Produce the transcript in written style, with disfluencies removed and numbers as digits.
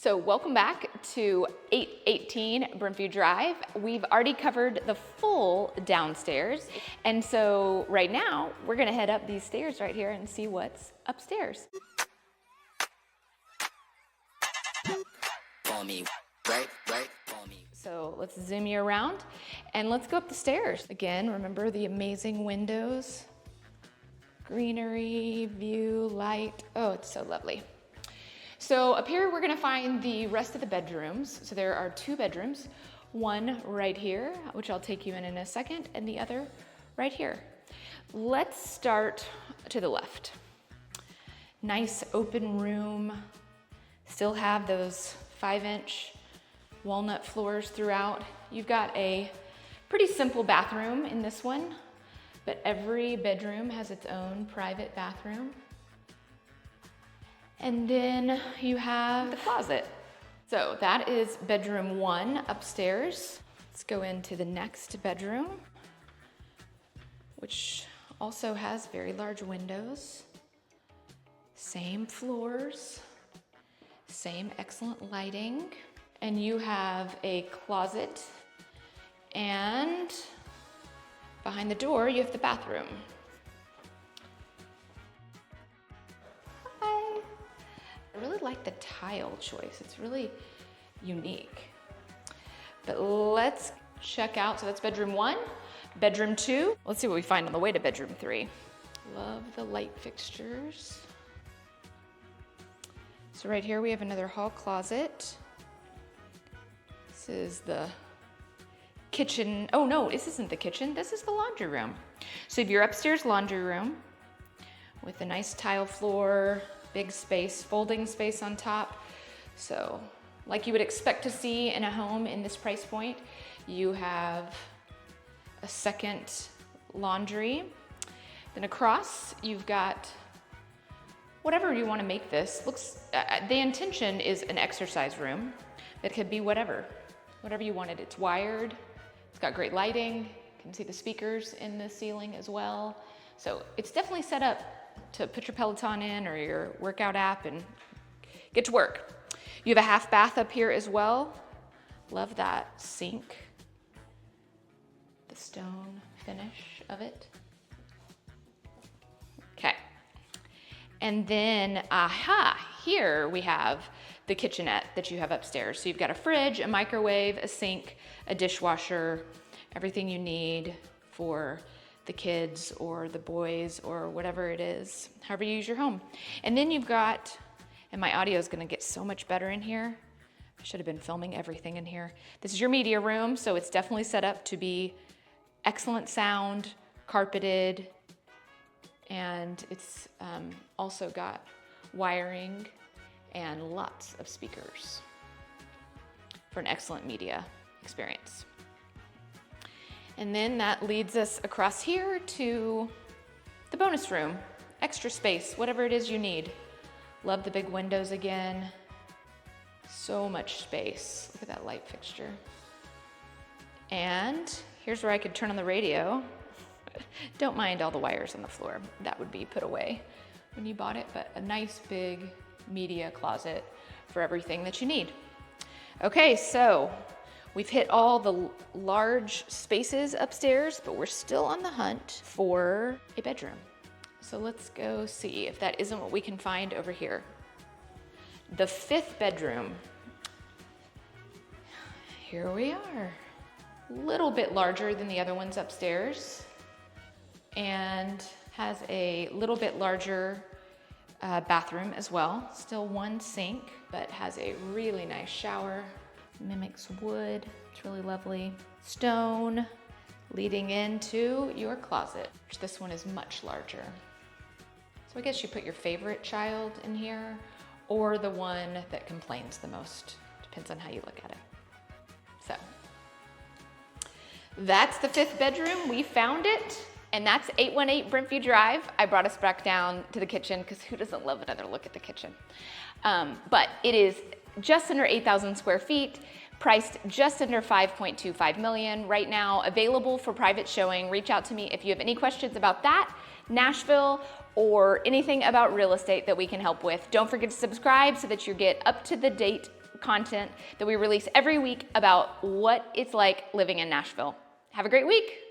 So welcome back to 818 Brentview Drive. We've already covered the full downstairs. And so right now we're gonna head up these stairs right here and see what's upstairs. So let's zoom you around and let's go up the stairs. Again, remember the amazing windows, greenery, view, light. Oh, it's so lovely. So up here, we're gonna find the rest of the bedrooms. So there are 2 bedrooms, one right here, which I'll take you in a second, and the other right here. Let's start to the left. Nice open room, still have those 5-inch walnut floors throughout. You've got a pretty simple bathroom in this one, but every bedroom has its own private bathroom. And then you have the closet. So that is bedroom 1 upstairs. Let's go into the next bedroom, which also has very large windows. Same floors, same excellent lighting. And you have a closet, and behind the door, you have the bathroom. I really like the tile choice. It's really unique. But let's check out, so that's bedroom 1. Bedroom 2, let's see what we find on the way to bedroom 3. Love the light fixtures. So right here we have another hall closet. This is the kitchen. Oh no, this isn't the kitchen. This is the laundry room. So you have your upstairs laundry room with a nice tile floor, big space, folding space on top. So like you would expect to see in a home in this price point, you have a second laundry. Then across, you've got whatever you want to make this. The intention is an exercise room. It could be whatever you wanted. It's wired, it's got great lighting. You can see the speakers in the ceiling as well. So it's definitely set up to put your Peloton in or your workout app and get to work. You have a half bath up here as well. Love that sink, the stone finish of it. Okay. And then, here we have the kitchenette that you have upstairs. So you've got a fridge, a microwave, a sink, a dishwasher, everything you need for the kids or the boys or whatever it is, however you use your home. And then you've got, and my audio is gonna get so much better in here. I should have been filming everything in here. This is your media room, so it's definitely set up to be excellent sound, carpeted, and it's also got wiring and lots of speakers for an excellent media experience. And then that leads us across here to the bonus room, extra space, whatever it is you need. Love the big windows again. So much space. Look at that light fixture. And here's where I could turn on the radio. Don't mind all the wires on the floor. That would be put away when you bought it, but a nice big media closet for everything that you need. Okay, so we've hit all the large spaces upstairs, but we're still on the hunt for a bedroom. So let's go see if that isn't what we can find over here. The 5th bedroom. Here we are. A little bit larger than the other ones upstairs, and has a little bit larger bathroom as well. Still one sink, but has a really nice shower. Mimics wood, it's really lovely. Stone leading into your closet, which this one is much larger. So I guess you put your favorite child in here or the one that complains the most. Depends on how you look at it. So that's the 5th bedroom. We found it. And that's 818 Brentview Drive. I brought us back down to the kitchen because who doesn't love another look at the kitchen? But it is just under 8,000 square feet, priced just under 5.25 million right now, available for private showing. Reach out to me if you have any questions about that, Nashville, or anything about real estate that we can help with. Don't forget to subscribe so that you get up to the date content that we release every week about what it's like living in Nashville. Have a great week.